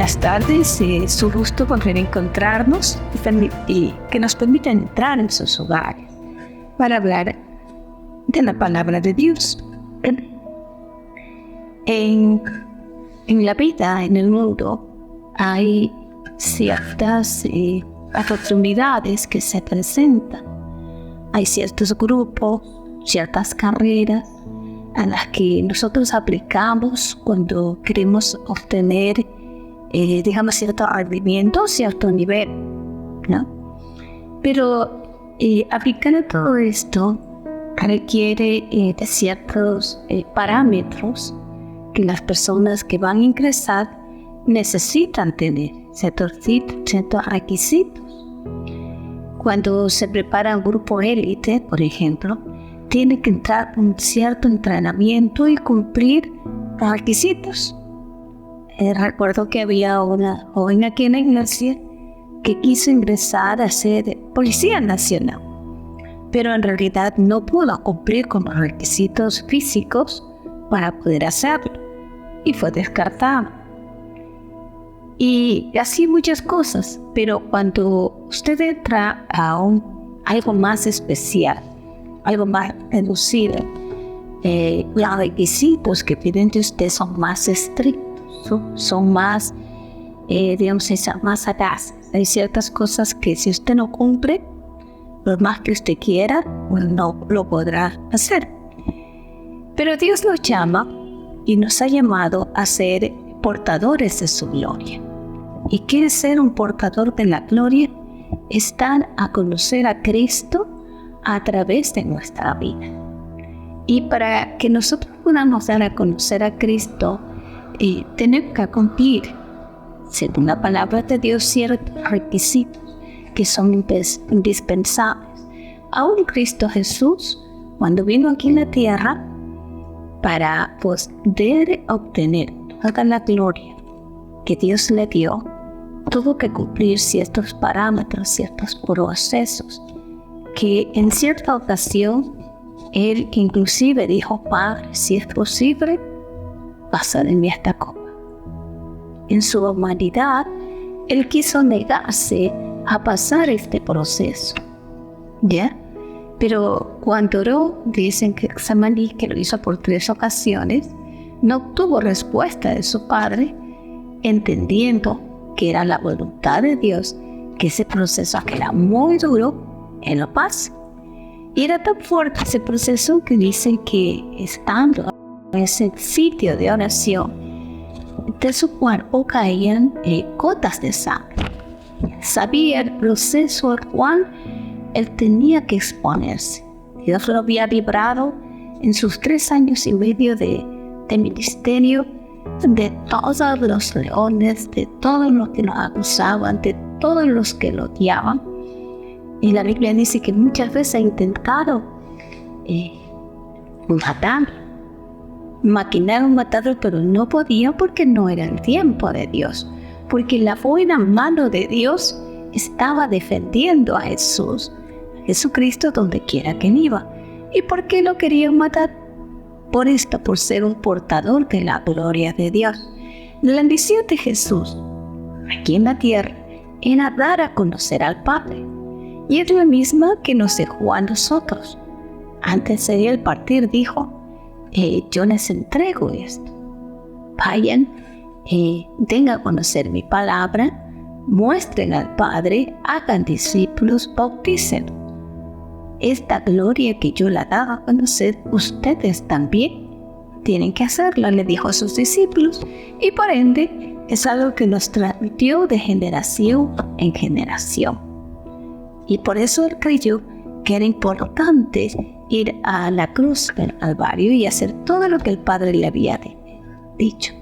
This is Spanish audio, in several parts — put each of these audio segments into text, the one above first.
Buenas tardes, es un gusto volver a encontrarnos y que nos permita entrar en sus hogares para hablar de la palabra de Dios. En la vida, en el mundo, hay ciertas oportunidades que se presentan. Hay ciertos grupos, ciertas carreras a las que nosotros aplicamos cuando queremos obtener, cierto rendimiento, cierto nivel, ¿no? Pero aplicar a todo esto requiere de ciertos parámetros que las personas que van a ingresar necesitan tener, ciertos requisitos. Cuando se prepara un grupo élite, por ejemplo, tiene que entrar un cierto entrenamiento y cumplir los requisitos. Recuerdo que había una joven aquí en la iglesia que quiso ingresar a ser policía nacional, pero en realidad no pudo cumplir con los requisitos físicos para poder hacerlo y fue descartada. Y así muchas cosas, pero cuando usted entra a algo más especial, algo más reducido, los requisitos que piden de usted son más estrictos, son más, más atrás. Hay ciertas cosas que si usted no cumple, por más que usted quiera, no lo podrá hacer. Pero Dios nos llama y nos ha llamado a ser portadores de su gloria. ¿Y qué es ser un portador de la gloria? Es dar a conocer a Cristo a través de nuestra vida. Y para que nosotros podamos dar a conocer a Cristo, tenemos que cumplir, según la palabra de Dios, ciertos requisitos que son indispensables. Aún Cristo Jesús, cuando vino aquí en la tierra, para poder obtener toda la gloria que Dios le dio, tuvo que cumplir ciertos parámetros, ciertos procesos, que en cierta ocasión Él inclusive dijo: Padre, si es posible, pasa de mí esta copa. En su humanidad, Él quiso negarse a pasar este proceso, ¿ya? Pero cuando oró, dicen que Getsemaní, que lo hizo por 3 ocasiones, no obtuvo respuesta de su Padre, entendiendo que era la voluntad de Dios que ese proceso, que era muy duro, Él lo pase. Y era tan fuerte ese proceso que dicen que estando en ese sitio de oración, de su cuerpo caían gotas de sangre. Sabía el proceso al cual Él tenía que exponerse. Dios lo había librado en sus 3 años y medio de ministerio de todos los leones, de todos los que lo acusaban, de todos los que lo odiaban. Y la Biblia dice que muchas veces intentaron matarlo, pero no podían, porque no era el tiempo de Dios, porque la buena mano de Dios estaba defendiendo a Jesucristo donde quiera que él iba. ¿Y por qué lo querían matar? Por esto, por ser un portador de la gloria de Dios. La misión de Jesús aquí en la tierra era dar a conocer al Padre, y es la misma que nos dejó a nosotros. Antes de él partir dijo: yo les entrego esto. Vayan, den a conocer mi palabra, muestren al Padre, hagan discípulos, bautícenlos. Esta gloria que yo la daba a conocer, ustedes también tienen que hacerla, le dijo a sus discípulos, y por ende es algo que nos transmitió de generación en generación. Y por eso él creyó que era importante ir a la cruz del Calvario y hacer todo lo que el Padre le había dicho.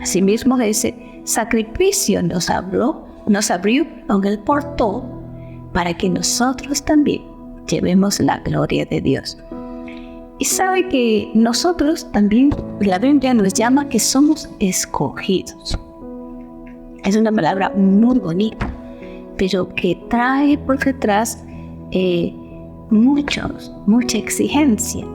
Asimismo, ese sacrificio nos abrió el portón para que nosotros también llevemos la gloria de Dios. Y sabe que nosotros también, la Biblia nos llama que somos escogidos. Es una palabra muy bonita, pero que trae por detrás mucha exigencia.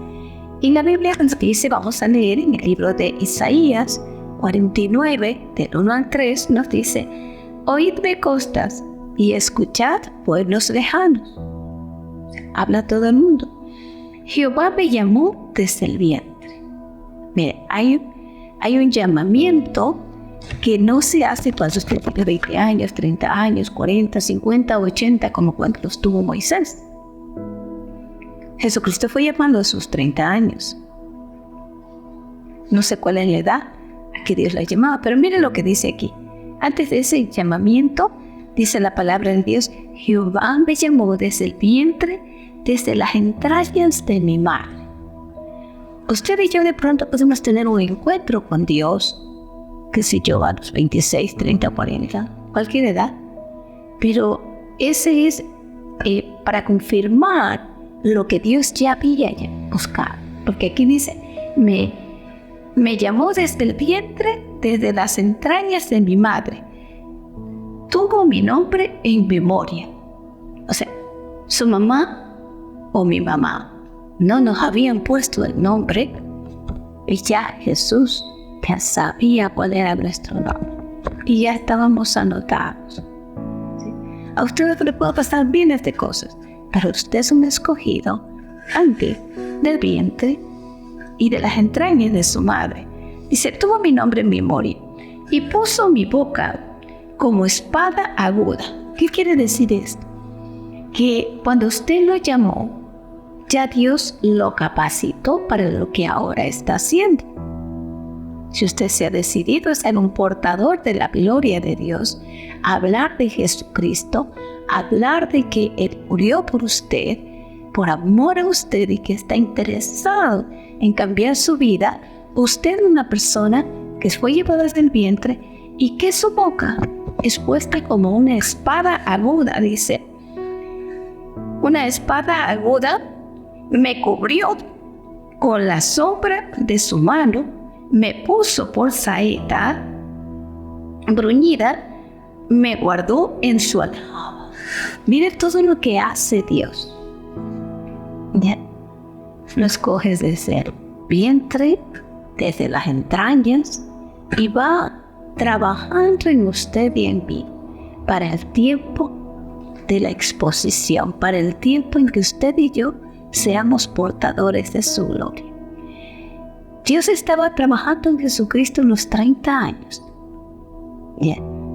Y la Biblia nos dice, vamos a leer en el libro de Isaías, 49, del 1 al 3, nos dice: oídme costas y escuchad pueblos lejanos. Habla todo el mundo. Jehová me llamó desde el vientre. Mire, hay un llamamiento que no se hace cuando usted tiene 20 años, 30 años, 40, 50, 80, como cuando los tuvo Moisés. Jesucristo fue llamado a sus 30 años. No sé cuál es la edad a que Dios la llamaba, pero mire lo que dice aquí. Antes de ese llamamiento, dice la palabra de Dios: Jehová me llamó desde el vientre, desde las entrañas de mi madre. Usted y yo de pronto podemos tener un encuentro con Dios, qué sé yo, a los 26, 30, 40, cualquier edad. Pero ese es para confirmar lo que Dios ya había buscado. Porque aquí dice: me llamó desde el vientre, desde las entrañas de mi madre. Tuvo mi nombre en memoria. O sea, su mamá o mi mamá no nos habían puesto el nombre y ya Jesús ya sabía cuál era nuestro nombre y ya estábamos anotados. ¿Sí? A ustedes le puede pasar miles de cosas, pero usted es un escogido antes del vientre y de las entrañas de su madre. Dice: tuvo mi nombre en memoria y puso mi boca como espada aguda. ¿Qué quiere decir esto? Que cuando usted lo llamó, ya Dios lo capacitó para lo que ahora está haciendo. Si usted se ha decidido a ser un portador de la gloria de Dios, hablar de Jesucristo, hablar de que Él murió por usted, por amor a usted, y que está interesado en cambiar su vida, usted es una persona que fue llevada desde el vientre y que su boca es puesta como una espada aguda, dice. Una espada aguda me cubrió con la sombra de su mano, me puso por saeta bruñida, me guardó en su aljaba. Mire todo lo que hace Dios. ¿Ya? Lo escoges desde el vientre, desde las entrañas, y va trabajando en usted y en mí para el tiempo de la exposición, para el tiempo en que usted y yo seamos portadores de su gloria. Dios estaba trabajando en Jesucristo los 30 años,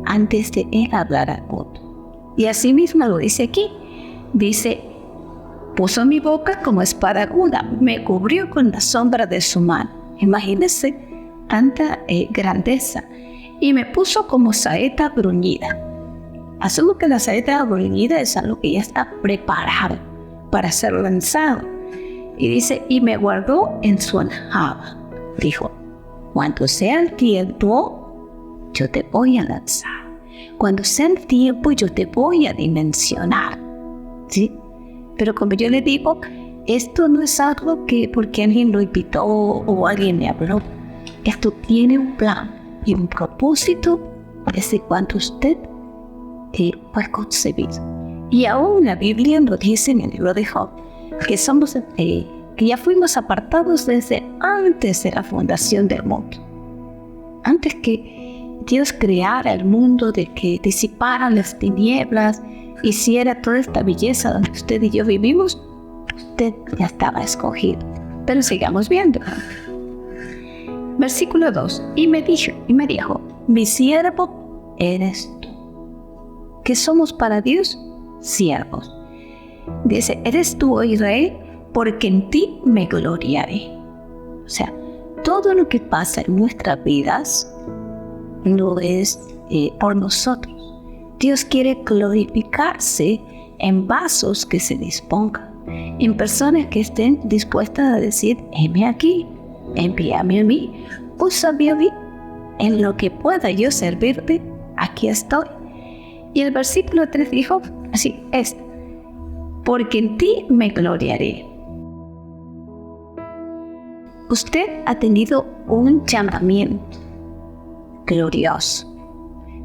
antes de Él hablar al mundo. Y así mismo lo dice aquí. Dice: puso mi boca como espada aguda, me cubrió con la sombra de su mano. Imagínense tanta grandeza. Y me puso como saeta bruñida. Asumo que la saeta bruñida es algo que ya está preparado para ser lanzado. Y dice: y me guardó en su aljaba. Dijo: cuando sea el tiempo, yo te voy a lanzar. Cuando sea el tiempo, yo te voy a dimensionar. ¿Sí? Pero como yo le digo, esto no es algo que porque alguien lo invitó o alguien le habló. Esto tiene un plan y un propósito desde cuando usted fue concebido. Y aún la Biblia lo dice en el libro de Job, que somos que ya fuimos apartados desde antes de la fundación del mundo. Antes que Dios creara el mundo, de que disipara las tinieblas, hiciera toda esta belleza donde usted y yo vivimos, usted ya estaba escogido. Pero sigamos viendo. Versículo 2. Y me dijo, mi siervo eres tú. ¿Qué somos para Dios? Siervos. Dice, eres tú, oh Israel, porque en ti me gloriaré. O sea, todo lo que pasa en nuestras vidas no es por nosotros. Dios quiere glorificarse en vasos que se dispongan, en personas que estén dispuestas a decir, heme aquí, envíame a mí, úsame a mí, en lo que pueda yo servirte, aquí estoy. Y el versículo 3 dijo así, porque en ti me gloriaré. Usted ha tenido un llamamiento glorioso,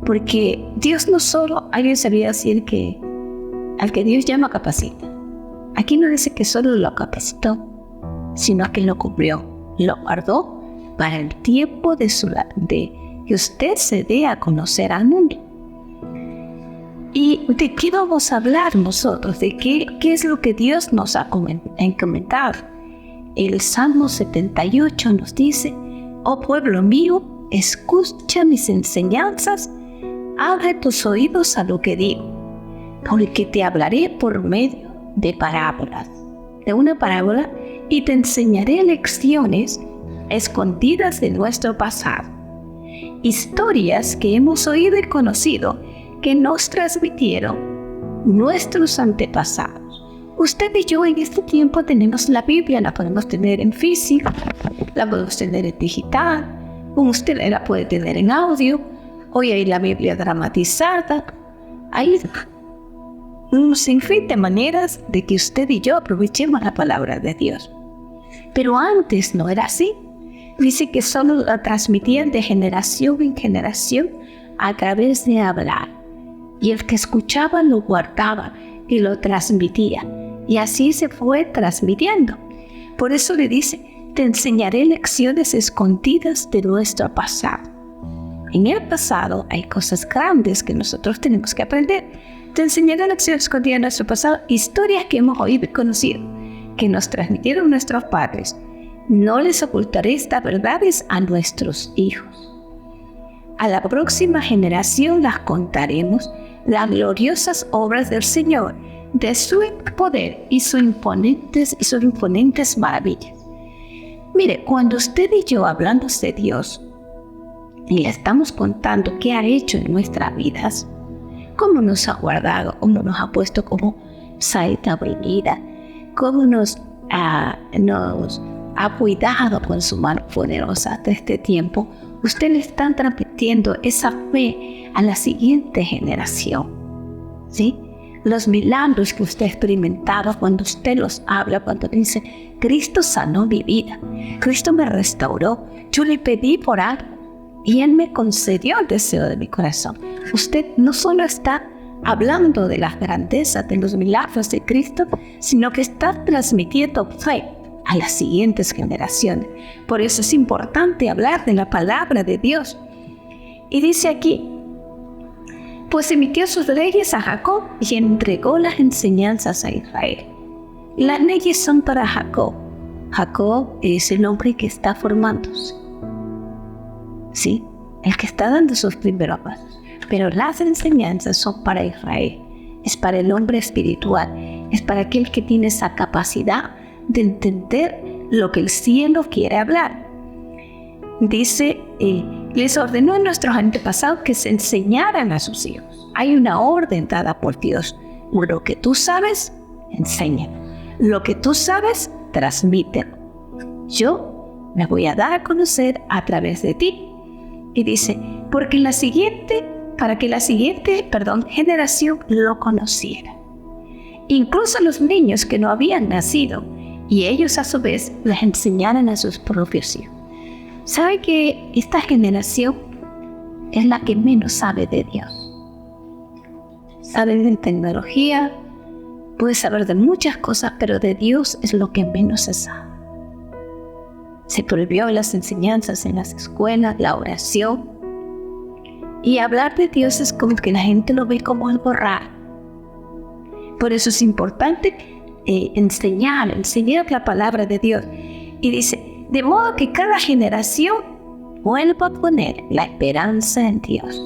porque Dios no solo, alguien sabía decir que al que Dios llama capacita. Aquí no dice que solo lo capacitó, sino que lo cubrió, lo guardó para el tiempo de que usted se dé a conocer al mundo. ¿Y de qué vamos a hablar nosotros? ¿De qué es lo que Dios nos ha encomendado? El Salmo 78 nos dice: oh pueblo mío, escucha mis enseñanzas, abre tus oídos a lo que digo, porque te hablaré por medio de parábolas, de una parábola, y te enseñaré lecciones escondidas de nuestro pasado, historias que hemos oído y conocido, que nos transmitieron nuestros antepasados. Usted y yo en este tiempo tenemos la Biblia, la podemos tener en físico, la podemos tener en digital, usted la puede tener en audio. Hoy hay la Biblia dramatizada. Hay un sinfín de maneras de que usted y yo aprovechemos la palabra de Dios. Pero antes no era así. Dice que solo la transmitían de generación en generación a través de hablar. Y el que escuchaba lo guardaba y lo transmitía. Y así se fue transmitiendo. Por eso le dice: te enseñaré lecciones escondidas de nuestro pasado. En el pasado hay cosas grandes que nosotros tenemos que aprender. Te enseñaré lecciones escondidas de nuestro pasado, historias que hemos oído y conocido, que nos transmitieron nuestros padres. No les ocultaré estas verdades a nuestros hijos. A la próxima generación las contaremos, las gloriosas obras del Señor, de su poder y sus imponentes maravillas. Mire, cuando usted y yo hablamos de Dios y le estamos contando qué ha hecho en nuestras vidas, cómo nos ha guardado, cómo nos ha puesto como saeta venida, cómo nos ha cuidado con su mano poderosa hasta este tiempo, usted le está transmitiendo esa fe a la siguiente generación, ¿sí? Los milagros que usted ha experimentado cuando usted los habla, cuando dice: Cristo sanó mi vida, Cristo me restauró, yo le pedí por algo y Él me concedió el deseo de mi corazón. Usted no solo está hablando de las grandezas, de los milagros de Cristo, sino que está transmitiendo fe a las siguientes generaciones. Por eso es importante hablar de la palabra de Dios. Y dice aquí: pues emitió sus leyes a Jacob y entregó las enseñanzas a Israel. Las leyes son para Jacob. Jacob es el hombre que está formándose, ¿sí? El que está dando sus primeros pasos. Pero las enseñanzas son para Israel. Es para el hombre espiritual. Es para aquel que tiene esa capacidad de entender lo que el cielo quiere hablar. Dice: les ordenó a nuestros antepasados que se enseñaran a sus hijos. Hay una orden dada por Dios. Lo que tú sabes, enséñalo. Lo que tú sabes, transmítelo. Yo me voy a dar a conocer a través de ti. Y dice: para que la siguiente generación lo conociera. Incluso los niños que no habían nacido, y ellos a su vez les enseñaran a sus propios hijos. ¿Sabe que esta generación es la que menos sabe de Dios? Sabe de tecnología, puede saber de muchas cosas, pero de Dios es lo que menos se sabe. Se prohibió las enseñanzas en las escuelas, la oración. Y hablar de Dios es como que la gente lo ve como algo raro. Por eso es importante enseñar la palabra de Dios. Y dice: de modo que cada generación vuelva a poner la esperanza en Dios.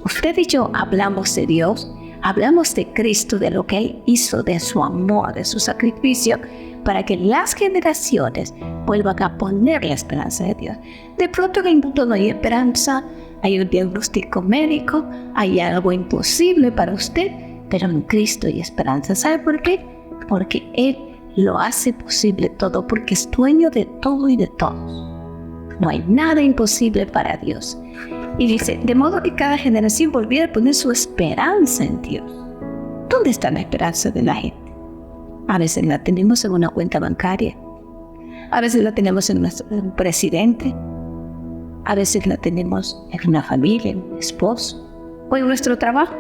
Usted y yo hablamos de Dios, hablamos de Cristo, de lo que Él hizo, de su amor, de su sacrificio, para que las generaciones vuelvan a poner la esperanza de Dios. De pronto en el mundo no hay esperanza, hay un diagnóstico médico, hay algo imposible para usted, pero en Cristo hay esperanza. ¿Sabe por qué? Porque Él lo hace posible todo, porque es dueño de todo y de todos. No hay nada imposible para Dios. Y dice: de modo que cada generación volviera a poner su esperanza en Dios. ¿Dónde está la esperanza de la gente? A veces la tenemos en una cuenta bancaria, a veces la tenemos en un presidente, a veces la tenemos en una familia, en un esposo, o en nuestro trabajo.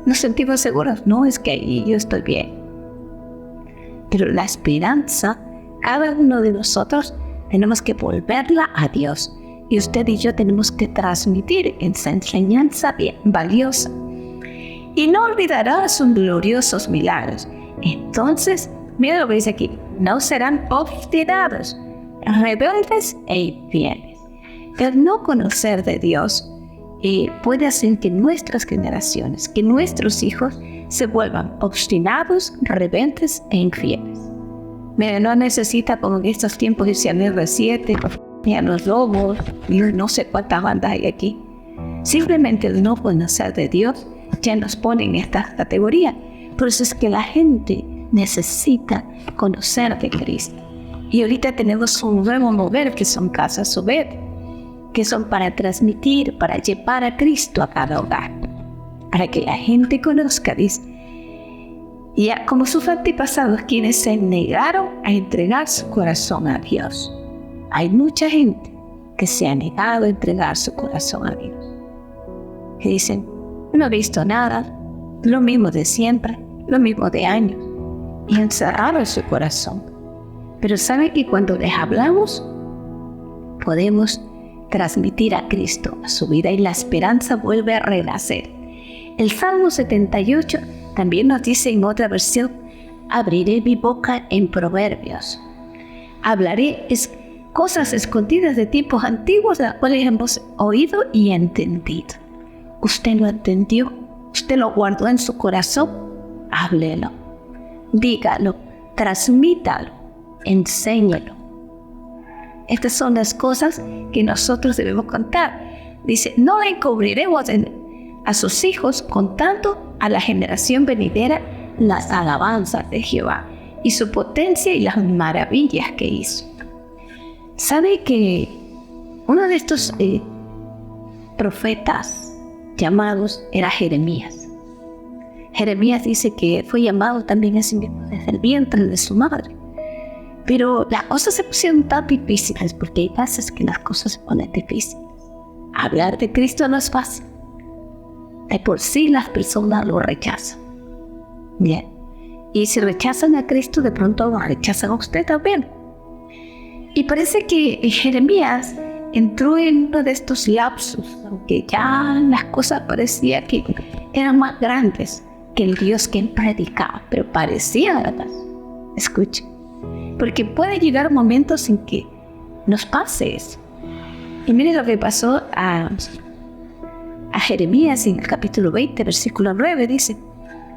Nos sentimos seguros. No, es que ahí yo estoy bien. Pero la esperanza, cada uno de nosotros tenemos que volverla a Dios. Y usted y yo tenemos que transmitir esa enseñanza bien valiosa. Y no olvidará sus gloriosos milagros. Entonces, mira lo que dice aquí, no serán obstinados, rebeldes e infieles. El no conocer de Dios puede hacer que nuestras generaciones, que nuestros hijos se vuelvan obstinados, rebeldes e infieles. Mira, no necesita como en estos tiempos irse a R7, ni a los lobos, ni no sé cuántas bandas hay aquí. Simplemente el no conocer de Dios ya nos pone en esta categoría. Por eso es que la gente necesita conocer de Cristo. Y ahorita tenemos un nuevo mover que son casas Sobed, que son para transmitir, para llevar a Cristo a cada hogar, para que la gente conozca, dice. Y como sus antepasados, quienes se negaron a entregar su corazón a Dios. Hay mucha gente que se ha negado a entregar su corazón a Dios. Que dicen, no he visto nada, lo mismo de siempre, lo mismo de años. Y encerraron su corazón. Pero saben que cuando les hablamos, podemos transmitir a Cristo a su vida y la esperanza vuelve a renacer. El Salmo 78 también nos dice en otra versión, abriré mi boca en proverbios. Hablaré cosas escondidas de tiempos antiguos, las cuales hemos oído y entendido. Usted lo entendió, usted lo guardó en su corazón, háblelo, dígalo, transmítalo, enséñelo. Estas son las cosas que nosotros debemos contar. Dice, no encubriremos a sus hijos contando a la generación venidera las alabanzas de Jehová y su potencia y las maravillas que hizo. ¿Sabe que uno de estos profetas llamados era Jeremías? Jeremías dice que fue llamado también así mismo desde el vientre de su madre. Pero las cosas se pusieron tan difíciles porque hay veces que las cosas se ponen difíciles. Hablar de Cristo no es fácil. De por sí las personas lo rechazan. Bien. Y si rechazan a Cristo, de pronto lo rechazan a usted también. Y parece que Jeremías entró en uno de estos lapsus, aunque ya las cosas parecían que eran más grandes que el Dios que él predicaba, pero parecía verdad. Escuche. Porque puede llegar momentos en que nos pase eso. Y mire lo que pasó a Jeremías en el capítulo 20, versículo 9, dice,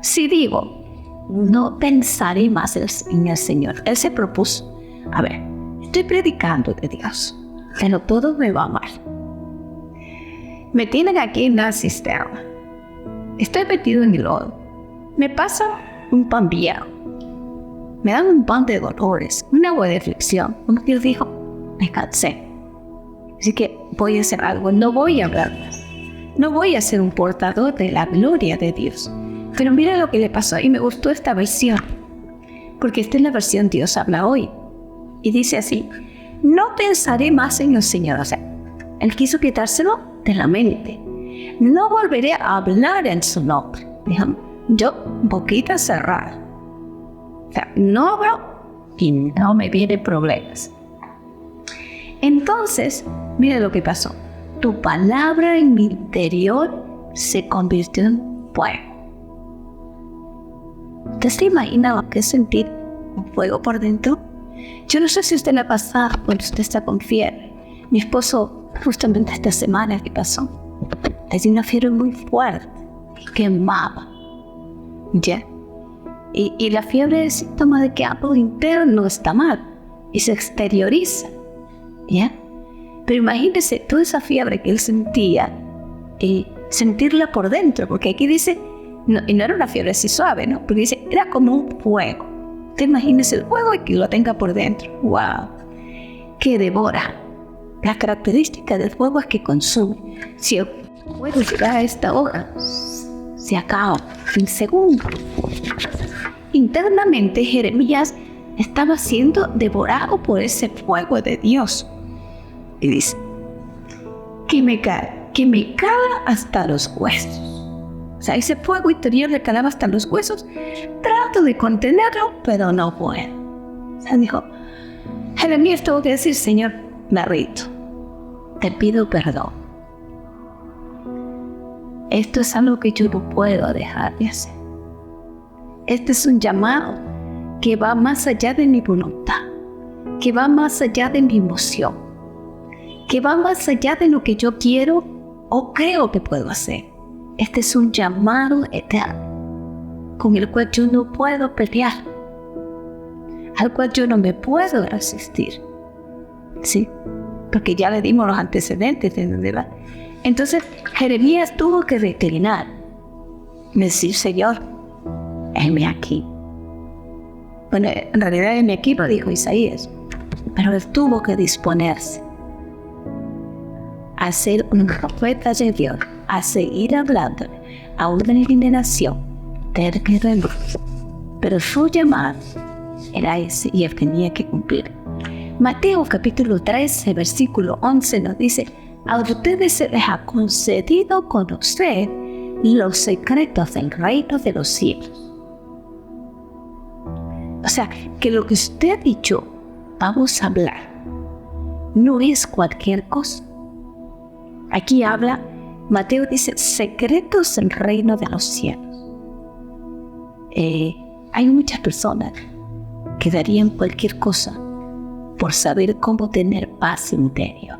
si digo, no pensaré más en el Señor. Él se propuso, a ver, estoy predicando de Dios, pero todo me va mal. Me tienen aquí en la cisterna. Estoy metido en el lodo. Me pasa un pan viejo. Me dan un pan de dolores, un agua de aflicción. Como Dios dijo, me cansé. Así que voy a hacer algo, no voy a hablar más. No voy a ser un portador de la gloria de Dios. Pero mira lo que le pasó y me gustó esta versión. Porque esta es la versión Dios habla hoy. Y dice así, no pensaré más en el Señor. O sea, Él quiso quitárselo de la mente. No volveré a hablar en su nombre. Dijo, yo, boquita cerrada. O sea, no hablo y no me vienen problemas. Entonces, mira lo que pasó. Tu palabra en mi interior se convirtió en fuego. ¿Usted se imagina lo que es sentir un fuego por dentro? Yo no sé si usted le ha pasado cuando usted está con fiebre. Mi esposo, justamente esta semana que pasó, le dio una fiebre muy fuerte y quemaba. ¿Ya? Y la fiebre es síntoma de que algo interno está mal y se exterioriza. ¿Ya? Pero imagínese toda esa fiebre que él sentía y sentirla por dentro, porque aquí dice, no, y no era una fiebre así suave, ¿no? Porque dice, era como un fuego. Te imagínese el fuego y que lo tenga por dentro. ¡Wow! Que devora. La característica del fuego es que consume. Si el fuego llega a esta hora, se acaba en segundos. Internamente Jeremías estaba siendo devorado por ese fuego de Dios. Y dice, que me cala hasta los huesos. O sea, ese fuego interior le calaba hasta los huesos. Trato de contenerlo, pero no puedo. O sea, dijo, Jeremías tuvo que decir, Señor, me rindo, te pido perdón. Esto es algo que yo no puedo dejar de hacer. Este es un llamado que va más allá de mi voluntad, que va más allá de mi emoción, que va más allá de lo que yo quiero o creo que puedo hacer. Este es un llamado eterno, con el cual yo no puedo pelear, al cual yo no me puedo resistir. ¿Sí? Porque ya le dimos los antecedentes, ¿verdad? Entonces, Jeremías tuvo que declinar, decir, Señor, heme aquí. Bueno, en realidad heme aquí lo dijo Isaías, pero él tuvo que disponerse a ser un profeta de Dios, a seguir hablando a una generación terca, pero su llamado era ese y él tenía que cumplir. Mateo capítulo 13, versículo 11 nos dice, a ustedes se les ha concedido conocer los secretos del reino de los cielos. O sea, que lo que usted y yo vamos a hablar no es cualquier cosa. Aquí habla, Mateo dice, secretos del reino de los cielos. Hay muchas personas que darían cualquier cosa por saber cómo tener paz interior.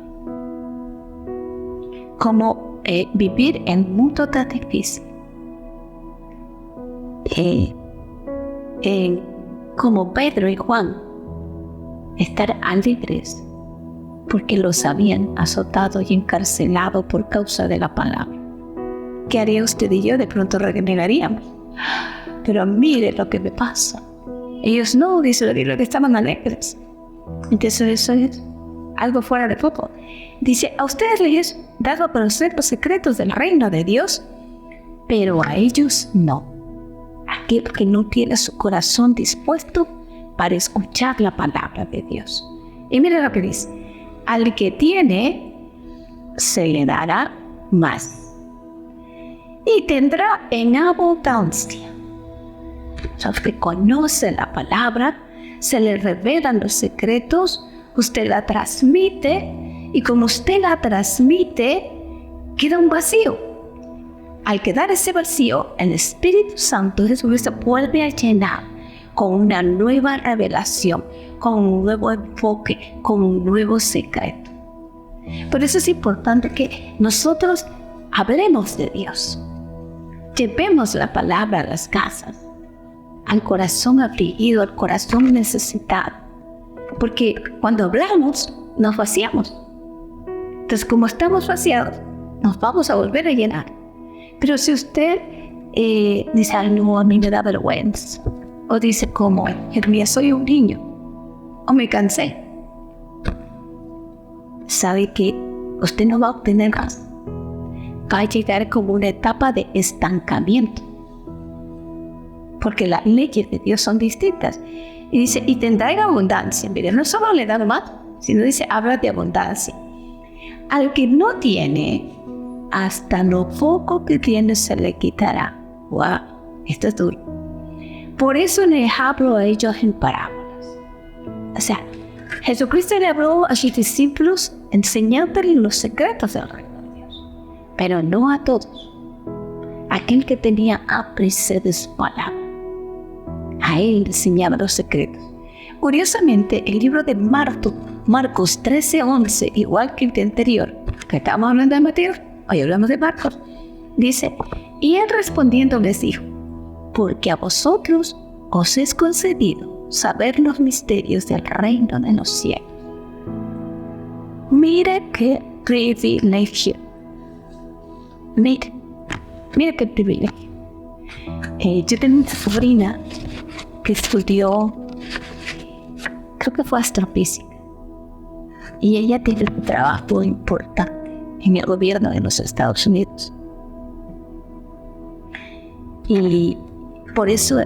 Cómo vivir en un mundo tan difícil. Como Pedro y Juan, estar alegres porque los habían azotado y encarcelado por causa de la palabra. ¿Qué haría usted y yo? De pronto renegaríamos. Pero mire lo que me pasa. Ellos no, dice la Biblia, que estaban alegres. Entonces eso es algo fuera de foco. Dice, a ustedes les he dado a conocer los secretos del reino de Dios, pero a ellos no. Aquel que no tiene su corazón dispuesto para escuchar la palabra de Dios. Y mire lo que dice, al que tiene, se le dará más. Y tendrá en abundancia. O sea, usted conoce la palabra, se le revelan los secretos, usted la transmite, y como usted la transmite, queda un vacío. Al quedar ese vacío, el Espíritu Santo Jesucristo vuelve a llenar con una nueva revelación, con un nuevo enfoque, con un nuevo secreto. Por eso es importante que nosotros hablemos de Dios. Llevemos la palabra a las casas, al corazón afligido, al corazón necesitado. Porque cuando hablamos, nos vaciamos. Entonces, como estamos vaciados, nos vamos a volver a llenar. Pero si usted dice, ay, no, a mí me da vergüenza, o dice como, Jeremías, soy un niño, o me cansé, sabe que usted no va a obtener más. Va a llegar como una etapa de estancamiento, porque las leyes de Dios son distintas. Y dice, y tendrá en abundancia. Mire, no solo le da más, sino dice, habla de abundancia. Al que no tiene, hasta lo poco que tiene se le quitará. ¡Wow! Esto es duro. Por eso les hablo a ellos en parábolas. O sea, Jesucristo le habló a sus discípulos enseñándoles los secretos del reino de Dios. Pero no a todos. Aquel que tenía hambre y sed de su palabra, a él le enseñaba los secretos. Curiosamente, el libro de Marcos 13:11, igual que el de anterior, que estábamos hablando de Mateo, hoy hablamos de Marcos, dice, y él respondiendo les dijo, porque a vosotros os es concedido saber los misterios del reino de los cielos. Mire qué privilegio. Mire qué privilegio. Yo tengo una sobrina que estudió, creo que fue astrofísica, y ella tiene un trabajo importante en el gobierno de los Estados Unidos. Y por eso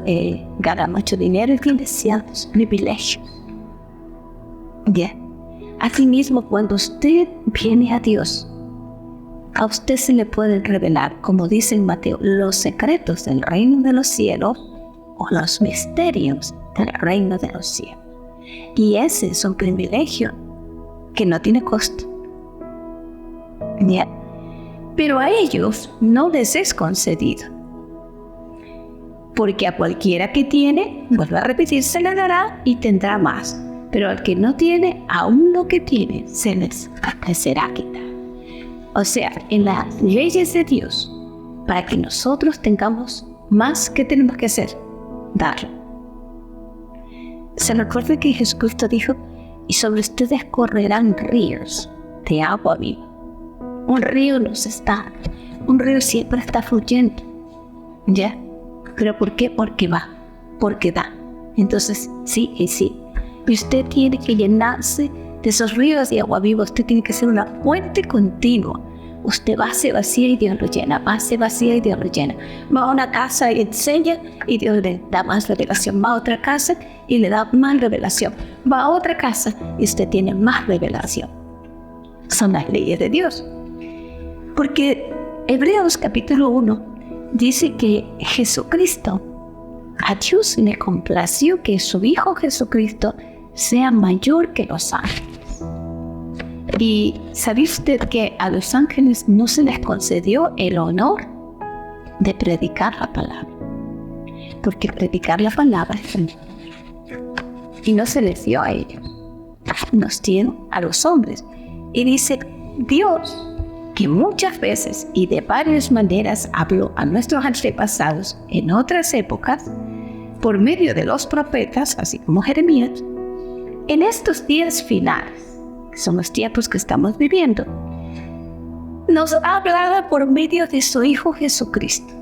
gana mucho dinero y tiene ciertos privilegios. Yeah. Asimismo, cuando usted viene a Dios, a usted se le pueden revelar, como dice en Mateo, los secretos del reino de los cielos o los misterios del reino de los cielos. Y ese es un privilegio que no tiene costo. ¿Ya? Pero a ellos no les es concedido. Porque a cualquiera que tiene, vuelvo a repetir, se le dará y tendrá más. Pero al que no tiene, aún lo que tiene, se les será quitado. O sea, en las leyes de Dios, para que nosotros tengamos más, ¿qué tenemos que hacer? Darlo. Se recuerda que Jesucristo dijo, y sobre ustedes correrán ríos de agua viva. Un río un río siempre está fluyendo, ¿ya? ¿Pero por qué? Porque va, porque da. Entonces, sí y sí. Y usted tiene que llenarse de esos ríos de agua viva. Usted tiene que ser una fuente continua. Usted va, se vacía y Dios lo llena. Va, se vacía y Dios lo llena. Va a una casa y enseña y Dios le da más revelación. Va a otra casa y le da más revelación. Va a otra casa y usted tiene más revelación. Son las leyes de Dios. Porque Hebreos capítulo 1 dice que Jesucristo, a Dios le complació que su Hijo Jesucristo sea mayor que los ángeles. Y ¿sabe usted que a los ángeles no se les concedió el honor de predicar la palabra? Porque predicar la palabra es el honor. Y no se les dio a ellos, nos dieron a los hombres. Y dice Dios, que muchas veces y de varias maneras habló a nuestros antepasados en otras épocas, por medio de los profetas, así como Jeremías, en estos días finales, que son los tiempos que estamos viviendo, nos ha hablado por medio de su Hijo Jesucristo.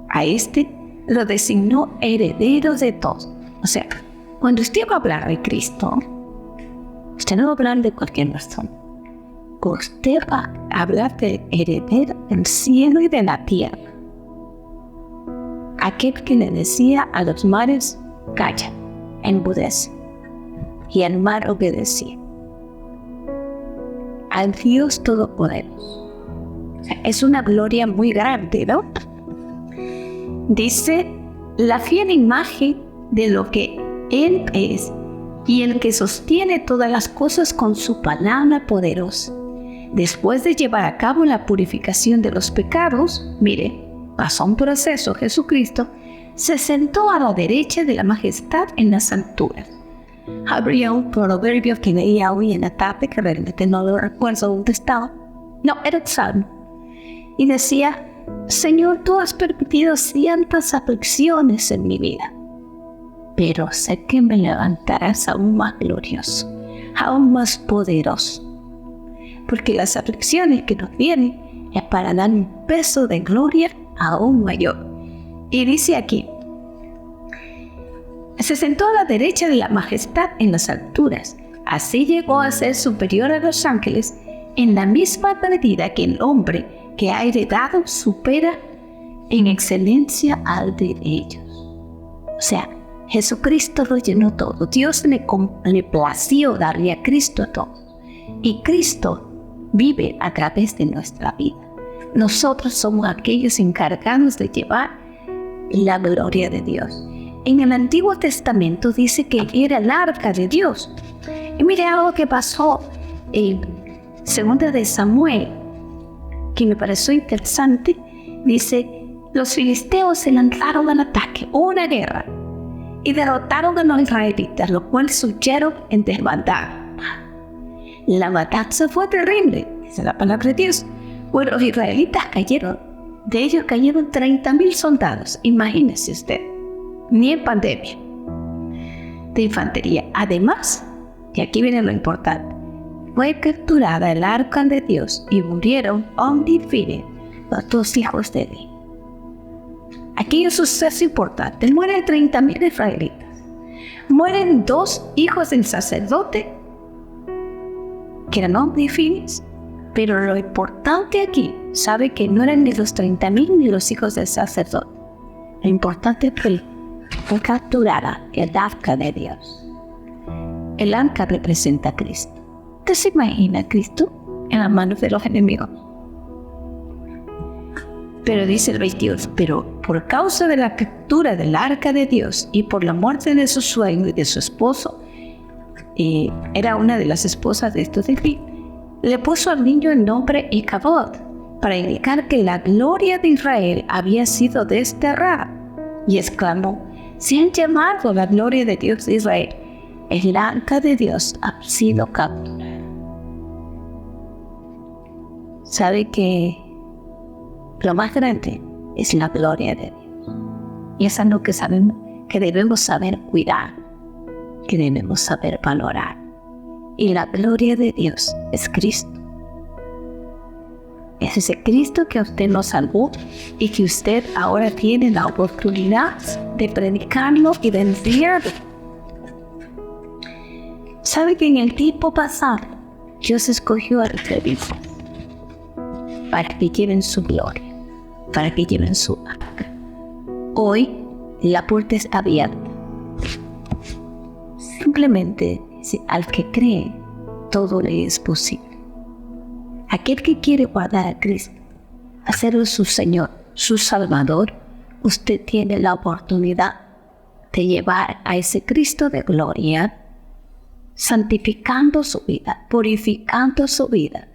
A este lo designó heredero de todo. O sea, cuando usted va a hablar de Cristo, usted no va a hablar de cualquier persona. Usted va a hablar del heredero del cielo y de la tierra. Aquel que le decía a los mares, calla, enmudece. Y el mar obedecía. Al Dios Todopoderoso. O sea, es una gloria muy grande, ¿no? Dice, la fiel imagen de lo que Él es y el que sostiene todas las cosas con su palabra poderosa. Después de llevar a cabo la purificación de los pecados, mire, pasó un proceso, Jesucristo se sentó a la derecha de la majestad en las alturas. Habría un proverbio que leía hoy en la tarde, que realmente no lo recuerdo dónde estaba. No, era el Salmo. Y decía, Señor, tú has permitido ciertas aflicciones en mi vida, pero sé que me levantarás aún más glorioso, aún más poderoso. Porque las aflicciones que nos vienen es para dar un peso de gloria aún mayor. Y dice aquí, se sentó a la derecha de la majestad en las alturas. Así llegó a ser superior a los ángeles en la misma medida que el hombre que ha heredado supera en excelencia al de ellos. O sea, Jesucristo lo llenó todo. Dios le plació darle a Cristo todo. Y Cristo vive a través de nuestra vida. Nosotros somos aquellos encargados de llevar la gloria de Dios. En el Antiguo Testamento dice que era el arca de Dios. Y mire algo que pasó en 2 de Samuel, que me pareció interesante. Dice, los filisteos se lanzaron al ataque, hubo una guerra, y derrotaron a los israelitas, lo cual huyeron en desbandada. La matanza fue terrible, dice la palabra de Dios. Bueno, los israelitas cayeron, de ellos cayeron 30,000 soldados, imagínese usted, ni en pandemia, de infantería. Además, y aquí viene lo importante, fue capturada el arca de Dios y murieron Omni y Fine, los dos hijos de Eli. Aquí hay un suceso importante, mueren 30,000 israelitas, mueren 2 hijos del sacerdote, que eran Omni y Fines, pero lo importante aquí, sabe que no eran ni los 30,000 ni los hijos del sacerdote. Lo importante fue capturada el arca de Dios. El arca representa a Cristo. ¿Usted se imagina a Cristo en las manos de los enemigos? Pero dice el 22, pero por causa de la captura del arca de Dios y por la muerte de su suegro y de su esposo, era una de las esposas de estos de le puso al niño el nombre Icabod, para indicar que la gloria de Israel había sido desterrada, y exclamó: se han llamado la gloria de Dios de Israel, el arca de Dios ha sido capturada. Sabe que lo más grande es la gloria de Dios, y es algo que sabemos que debemos saber cuidar, que debemos saber valorar, y la gloria de Dios es Cristo. Es ese Cristo que a usted lo salvó y que usted ahora tiene la oportunidad de predicarlo y de enseñarlo. ¿Sabe que en el tiempo pasado Dios escogió a los levitas para que lleven su gloria, para que lleven su arca? Hoy la puerta está abierta. Simplemente al que cree, todo le es posible. Aquel que quiere guardar a Cristo, hacerlo su Señor, su Salvador, usted tiene la oportunidad de llevar a ese Cristo de gloria, santificando su vida, purificando su vida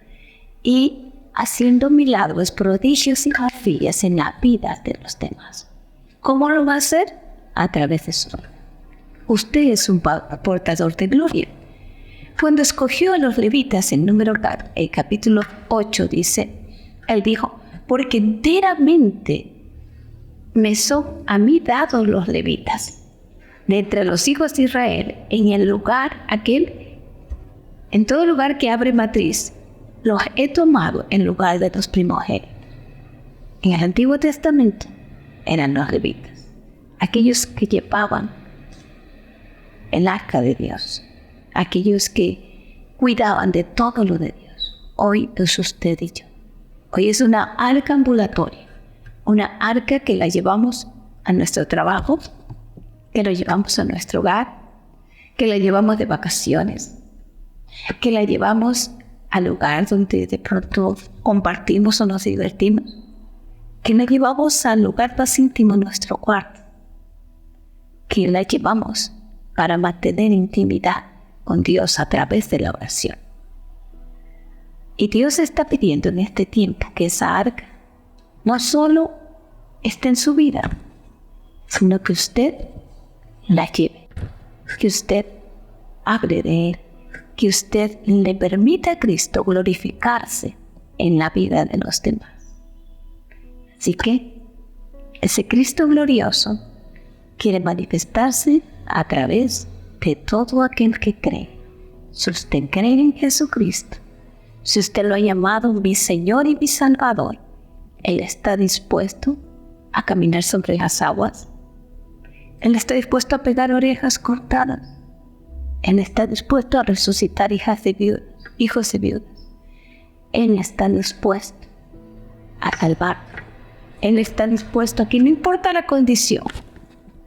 y haciendo milagros, prodigios y maravillas en la vida de los demás. ¿Cómo lo va a hacer? A través de su vida. Usted es un portador de gloria. Cuando escogió a los levitas en el capítulo 8 dice, él dijo: porque enteramente me son a mí dados los levitas de entre los hijos de Israel en el lugar aquel, en todo lugar que abre matriz, los he tomado en lugar de los primogénitos. En el Antiguo Testamento eran los levitas, aquellos que llevaban el arca de Dios, aquellos que cuidaban de todo lo de Dios. Hoy es usted y yo. Hoy es una arca ambulatoria, una arca que la llevamos a nuestro trabajo, que la llevamos a nuestro hogar, que la llevamos de vacaciones, que la llevamos al lugar donde de pronto compartimos o nos divertimos, que la llevamos al lugar más íntimo, nuestro cuarto, que la llevamos para mantener intimidad con Dios a través de la oración. Y Dios está pidiendo en este tiempo que esa arca no solo esté en su vida, sino que usted la lleve, que usted hable de Él, que usted le permita a Cristo glorificarse en la vida de los demás. Así que ese Cristo glorioso quiere manifestarse a través de todo aquel que cree. Si usted cree en Jesucristo, si usted lo ha llamado mi Señor y mi Salvador, Él está dispuesto a caminar sobre las aguas. Él está dispuesto a pegar orejas cortadas. Él está dispuesto a resucitar hijos de viudas. Él está dispuesto a salvar. Él está dispuesto a que no importa la condición,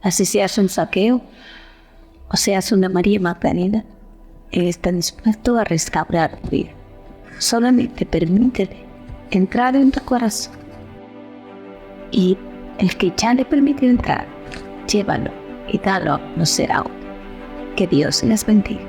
así seas un Zaqueo o seas una María Magdalena, Él está dispuesto a restaurar tu vida. Solamente permítele entrar en tu corazón. Y el que ya le permitió entrar, llévalo y dalo a conocer a otro. Que Dios les bendiga.